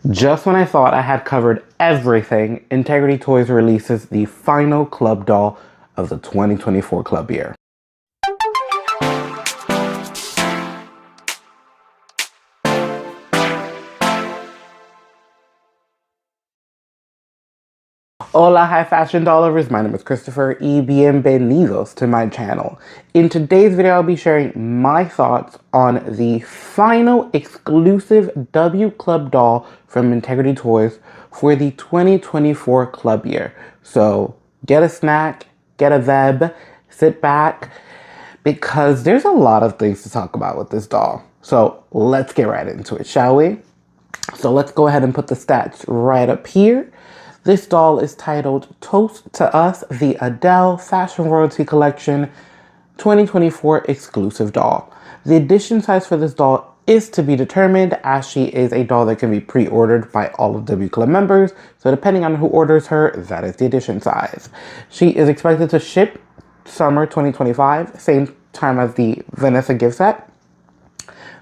Just when I thought I had covered everything, Integrity Toys releases the final club doll of the 2024 club year. Hola, high fashion doll lovers. My name is Christopher y bienvenidos to my channel. In today's video, I'll be sharing my thoughts on the final exclusive W Club doll from Integrity Toys for the 2024 club year. So get a snack, get a veb, sit back, because there's a lot of things to talk about with this doll. So let's get right into it, shall we? So let's go ahead and put the stats right up here. This doll is titled Toast to Us, the Adèle Fashion Royalty Collection 2024 exclusive doll. The edition size for this doll is to be determined, as she is a doll that can be pre-ordered by all of W Club members. So depending on who orders her, that is the edition size. She is expected to ship summer 2025, same time as the Vanessa gift set.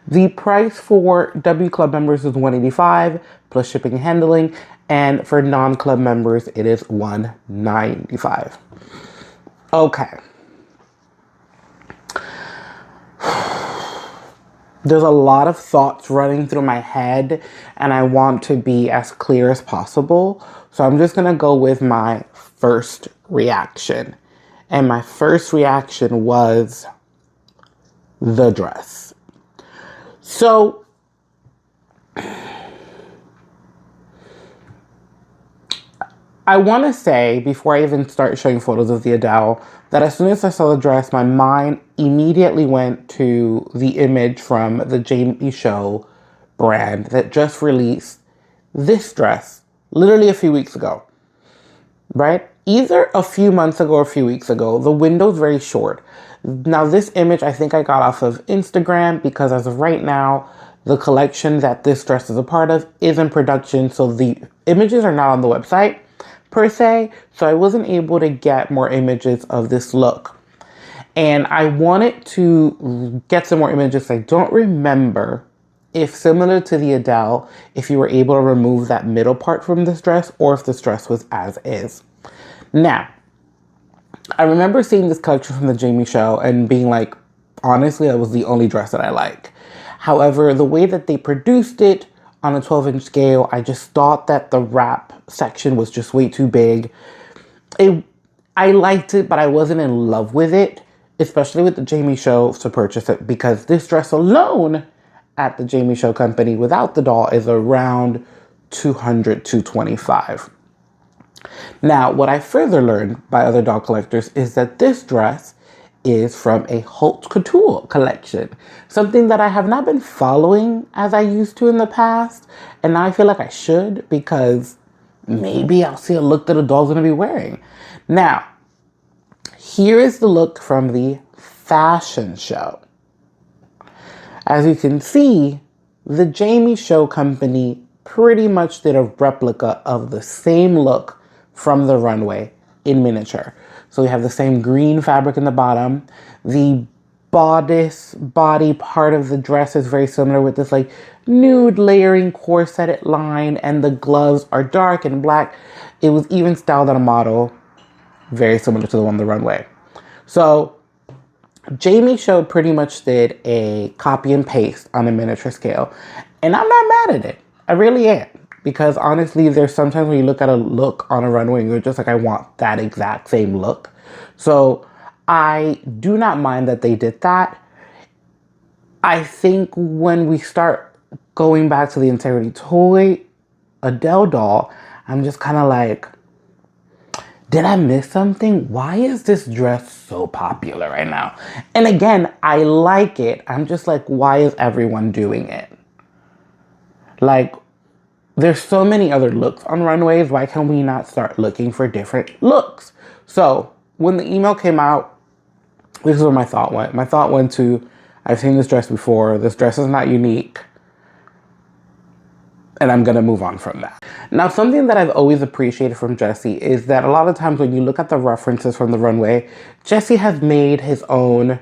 The price for W Club members is $185 plus shipping and handling, and for non-club members it is $195. Okay. There's a lot of thoughts running through my head, and I want to be as clear as possible. So I'm just gonna go with my first reaction. And my first reaction was the dress. So I want to say, before I even start showing photos of the Adèle, that as soon as I saw the dress, my mind immediately went to the image from the JamieShow brand that just released this dress literally a few weeks ago, right? Either a few months ago or a few weeks ago. The window's very short. Now, this image I think I got off of Instagram, because as of right now, the collection that this dress is a part of is in production. So the images are not on the website per se. So I wasn't able to get more images of this look. And I wanted to get some more images. I don't remember if, similar to the Adèle, if you were able to remove that middle part from this dress or if this dress was as is. Now, I remember seeing this collection from the JamieShow and being like, honestly, that was the only dress that I like. However, the way that they produced it on a 12-inch scale, I just thought that the wrap section was just way too big. I liked it, but I wasn't in love with it, especially with the JamieShow to purchase it, because this dress alone at the JamieShow company without the doll is around $200 to $225. Now, what I further learned by other doll collectors is that this dress is from a haute couture collection, something that I have not been following as I used to in the past, and now I feel like I should, because maybe I'll see a look that a doll's gonna be wearing. Now, here is the look from the fashion show. As you can see, the JamieShow company pretty much did a replica of the same look from the runway in miniature. So we have the same green fabric in the bottom. The bodice body part of the dress is very similar with this like nude layering corseted line, and the gloves are dark and black. It was even styled on a model very similar to the one on the runway. So JamieShow pretty much did a copy and paste on a miniature scale, and I'm not mad at it. I really am. Because honestly, there's sometimes when you look at a look on a runway and you're just like, I want that exact same look. So I do not mind that they did that. I think when we start going back to the Integrity Toy Adèle doll, I'm just kind of like, did I miss something? Why is this dress so popular right now? And again, I like it. I'm just like, why is everyone doing it? Like, there's so many other looks on runways. Why can we not start looking for different looks? So when the email came out, this is where my thought went. My thought went to, I've seen this dress before. This dress is not unique. And I'm going to move on from that. Now, something that I've always appreciated from Jesse is that a lot of times when you look at the references from the runway, Jesse has made his own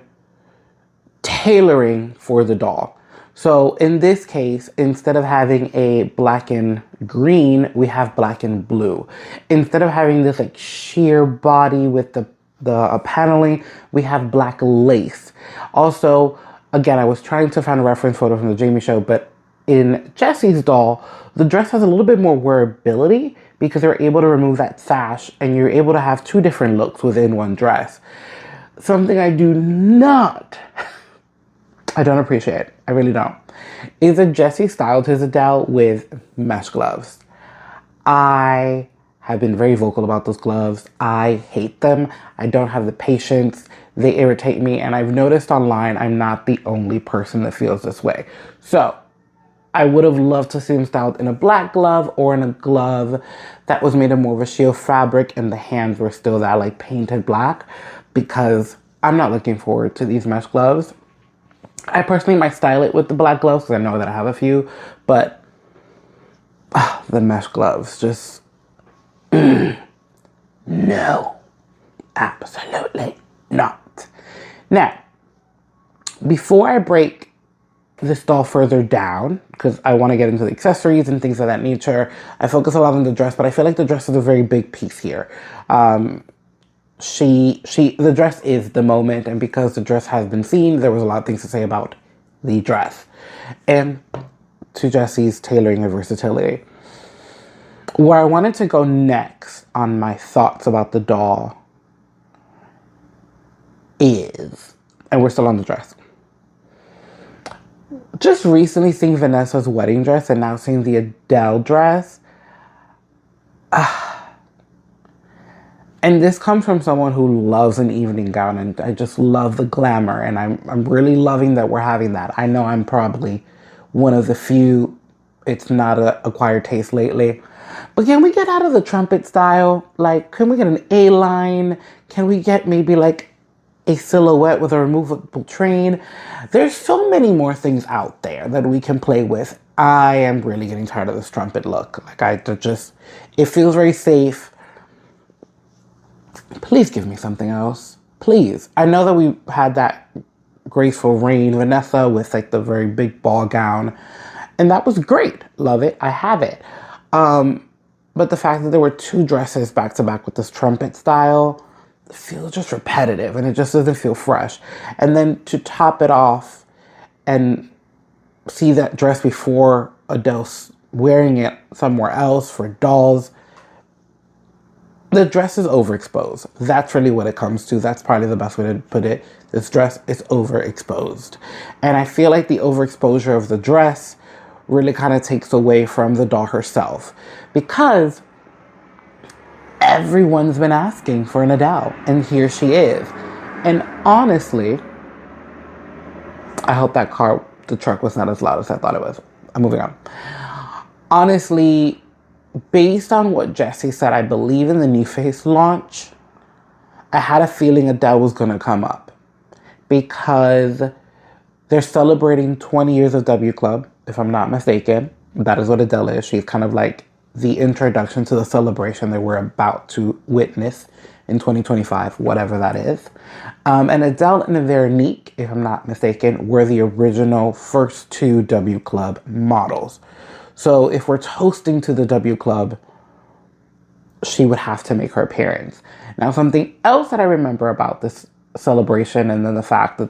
tailoring for the doll. So in this case, instead of having a black and green, we have black and blue. Instead of having this like sheer body with the paneling, we have black lace. Also, again, I was trying to find a reference photo from the Jamie Show, but in Jessie's doll, the dress has a little bit more wearability because they're able to remove that sash and you're able to have two different looks within one dress. Something I don't appreciate. I really don't. Is that Jessie styled his Adele with mesh gloves. I have been very vocal about those gloves. I hate them. I don't have the patience. They irritate me. And I've noticed online I'm not the only person that feels this way. So I would have loved to see him styled in a black glove or in a glove that was made of more of a sheer fabric and the hands were still that like painted black, because I'm not looking forward to these mesh gloves. I personally might style it with the black gloves because I know that I have a few, but the mesh gloves just, no, absolutely not. Now, before I break this doll further down, because I want to get into the accessories and things of that nature, I focus a lot on the dress, but I feel like the dress is a very big piece here. The dress is the moment, and because the dress has been seen, there was a lot of things to say about the dress. And to Jessie's tailoring and versatility. Where I wanted to go next on my thoughts about the doll is, and we're still on the dress, just recently seeing Vanessa's wedding dress and now seeing the Adele dress. And this comes from someone who loves an evening gown, and I just love the glamour, and I'm really loving that we're having that. I know I'm probably one of the few it's not an acquired taste lately. But can we get out of the trumpet style? Like, can we get an A-line? Can we get maybe like a silhouette with a removable train? There's so many more things out there that we can play with. I am really getting tired of this trumpet look. Like, it feels very safe. Please give me something else. Please. I know that we had that graceful reign Vanessa with like the very big ball gown, and that was great. Love it. I have it. But the fact that there were two dresses back to back with this trumpet style feels just repetitive, and it just doesn't feel fresh. And then to top it off and see that dress before Adele's wearing it somewhere else for dolls, the dress is overexposed. That's really what it comes to. That's probably the best way to put it. This dress is overexposed. And I feel like the overexposure of the dress really kind of takes away from the doll herself, because everyone's been asking for an Adele, and here she is. And honestly, I hope the truck was not as loud as I thought it was. I'm moving on. Honestly, based on what Jessie said, I believe in the New Face launch, I had a feeling Adele was going to come up, because they're celebrating 20 years of W Club, if I'm not mistaken. That is what Adele is. She's kind of like the introduction to the celebration that we're about to witness in 2025, whatever that is. And Adele and Veronique, if I'm not mistaken, were the original first two W Club models. So if we're toasting to the W Club, she would have to make her appearance. Now, something else that I remember about this celebration, and then the fact that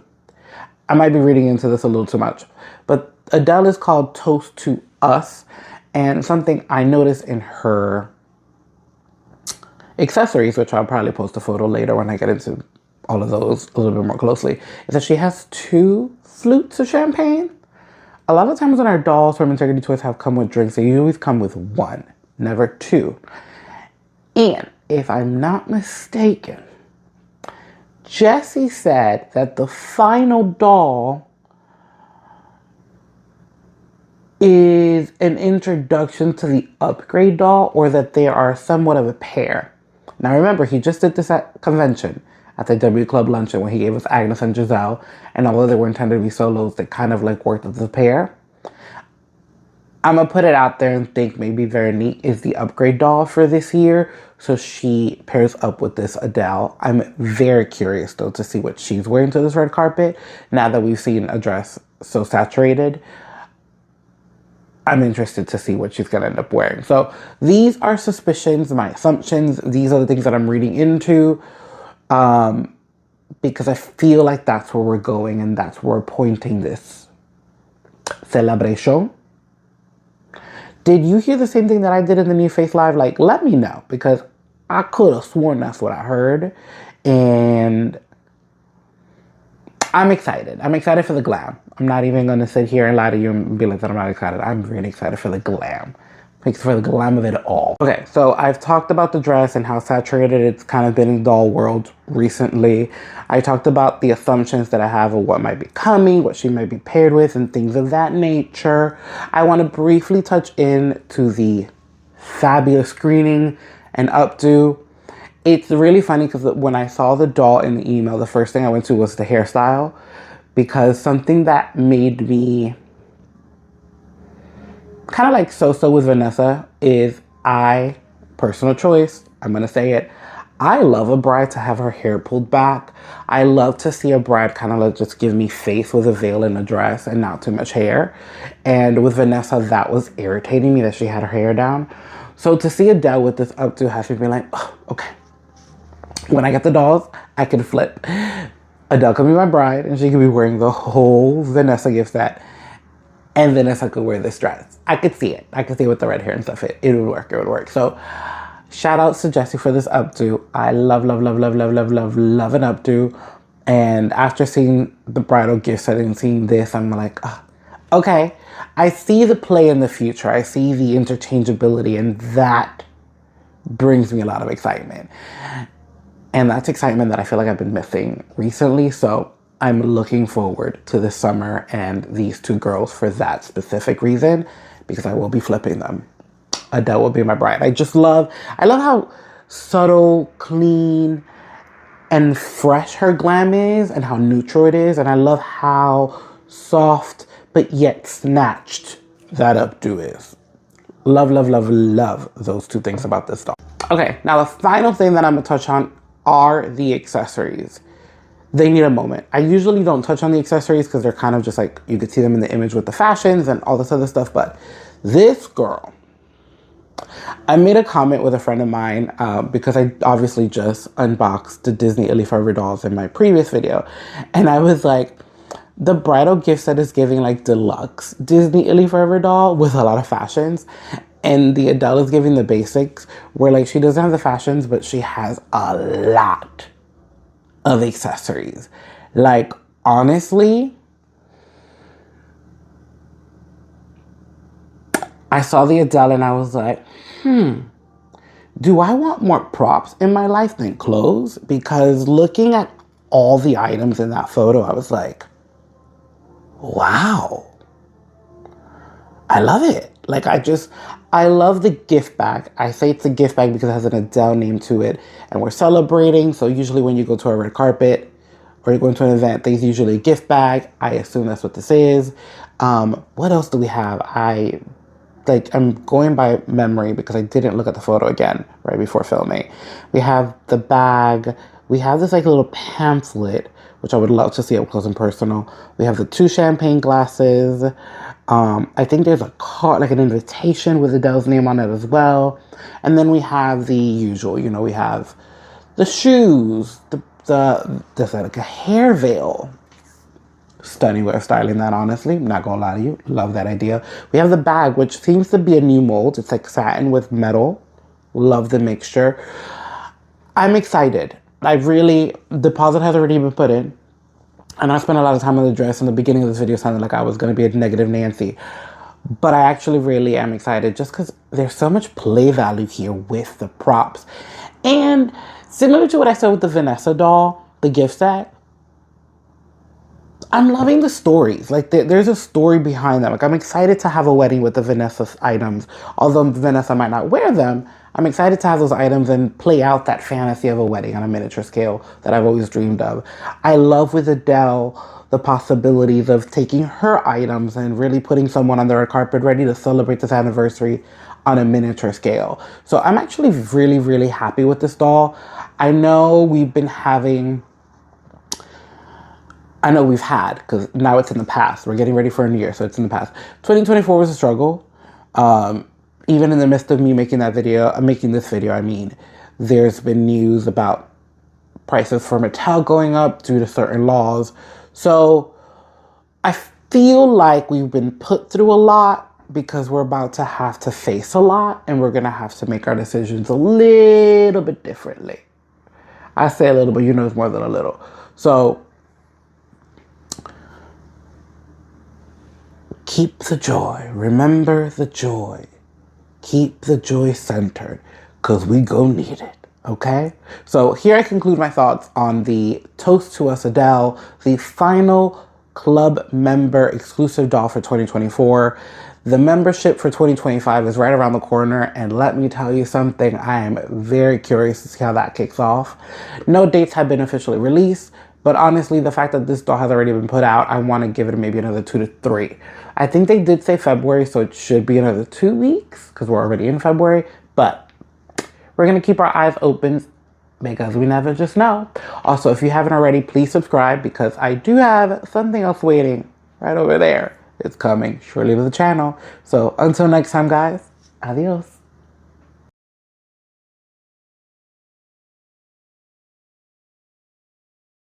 I might be reading into this a little too much, but Adele is called Toast to Us. And something I noticed in her accessories, which I'll probably post a photo later when I get into all of those a little bit more closely, is that she has 2 flutes of champagne. A lot of times when our dolls from Integrity Toys have come with drinks, they always come with 1, never 2. And if I'm not mistaken, Jessie said that the final doll is an introduction to the upgrade doll, or that they are somewhat of a pair. Now remember, he just did this at convention, at the W Club luncheon, when he gave us Agnes and Giselle, and although they were intended to be solos, they kind of like worked as a pair. I'm gonna put it out there and think maybe Veronique is the upgrade doll for this year, so she pairs up with this Adele. I'm very curious though to see what she's wearing to this red carpet, now that we've seen a dress so saturated. I'm interested to see what she's going to end up wearing. So these are suspicions, my assumptions. These are the things that I'm reading into, because I feel like that's where we're going and that's where we're pointing this celebration. Did you hear the same thing that I did in the New Face Live? Like, let me know, because I could have sworn that's what I heard. And I'm excited. I'm excited for the glam. I'm not even going to sit here and lie to you and be like that I'm not excited. I'm really excited for the glam. For the glam of it all. Okay, so I've talked about the dress and how saturated it's kind of been in the doll world recently. I talked about the assumptions that I have of what might be coming, what she might be paired with, and things of that nature. I want to briefly touch in to the fabulous screening and updo. It's really funny because when I saw the doll in the email, the first thing I went to was the hairstyle, because something that made me kind of like so-so with Vanessa is personal choice, I'm going to say it, I love a bride to have her hair pulled back. I love to see a bride kind of like just give me face with a veil and a dress and not too much hair. And with Vanessa, that was irritating me that she had her hair down. So to see Adèle with this updo has me be like, oh, okay. When I get the dolls, I can flip. Adèle can be my bride and she can be wearing the whole Vanessa gift set. And Vanessa could wear this dress. I could see it. I could see it with the red hair and stuff. It would work. It would work. So shout out to Jessie for this updo. I love an updo. And after seeing the bridal gift set and seeing this, I'm like, oh, okay. I see the play in the future. I see the interchangeability, and that brings me a lot of excitement. And that's excitement that I feel like I've been missing recently. So I'm looking forward to the summer and these two girls for that specific reason, because I will be flipping them. Adèle will be my bride. I love how subtle, clean, and fresh her glam is and how neutral it is. And I love how soft but yet snatched that updo is. Love those two things about this doll. Okay, now the final thing that I'm gonna touch on are the accessories. They need a moment. I usually don't touch on the accessories because they're kind of just like, you could see them in the image with the fashions and all this other stuff. But this girl, I made a comment with a friend of mine because I obviously just unboxed the Disney Illy Forever dolls in my previous video. And I was like, the bridal gift set is giving like deluxe Disney Illy Forever doll with a lot of fashions. And the Adèle is giving the basics where like she doesn't have the fashions, but she has a lot of accessories. Like, honestly, I saw the Adèle and I was like, do I want more props in my life than clothes? Because looking at all the items in that photo, I was like, wow, I love it. Like, I love the gift bag. I say it's a gift bag because it has an Adèle name to it. And we're celebrating. So usually when you go to a red carpet or you're going to an event, there's usually a gift bag. I assume that's what this is. What else do we have? I'm going by memory because I didn't look at the photo again right before filming. We have the bag. We have this like little pamphlet, which I would love to see up close and personal. We have the 2 champagne glasses. I think there's a card, like an invitation with Adèle's name on it as well. And then we have the usual, you know, we have the shoes, there's like a hair veil. Stunning way of styling that, honestly. I'm not gonna lie to you. Love that idea. We have the bag, which seems to be a new mold. It's like satin with metal. Love the mixture. I'm excited. Deposit has already been put in. And I spent a lot of time on the dress. In the beginning of this video, sounded like I was going to be a negative Nancy. But I actually really am excited just because there's so much play value here with the props. And similar to what I said with the Vanessa doll, the gift set, I'm loving the stories. Like, there's a story behind them. Like, I'm excited to have a wedding with the Vanessa items. Although Vanessa might not wear them, I'm excited to have those items and play out that fantasy of a wedding on a miniature scale that I've always dreamed of. I love with Adèle the possibilities of taking her items and really putting someone on the red carpet ready to celebrate this anniversary on a miniature scale. So I'm actually really, really happy with this doll. I know we've been having I know we've had, because now it's in the past. We're getting ready for a new year, so it's in the past. 2024 was a struggle. Even in the midst of me making this video, I mean, there's been news about prices for Mattel going up due to certain laws. So I feel like we've been put through a lot because we're about to have to face a lot, and we're going to have to make our decisions a little bit differently. I say a little, but you know it's more than a little. So keep the joy. Remember the joy. Keep the joy centered, because we gon' need it. Okay? So here I conclude my thoughts on the Toast to Us Adèle, the final club member exclusive doll for 2024. The membership for 2025 is right around the corner, and let me tell you something, I am very curious to see how that kicks off. No dates have been officially released, but honestly, the fact that this doll has already been put out, I want to give it maybe another 2 to 3. I think they did say February, so it should be another 2 weeks, because we're already in February, but we're going to keep our eyes open because we never just know. Also, if you haven't already, please subscribe, because I do have something else waiting right over there. It's coming shortly to the channel. So until next time, guys, adios.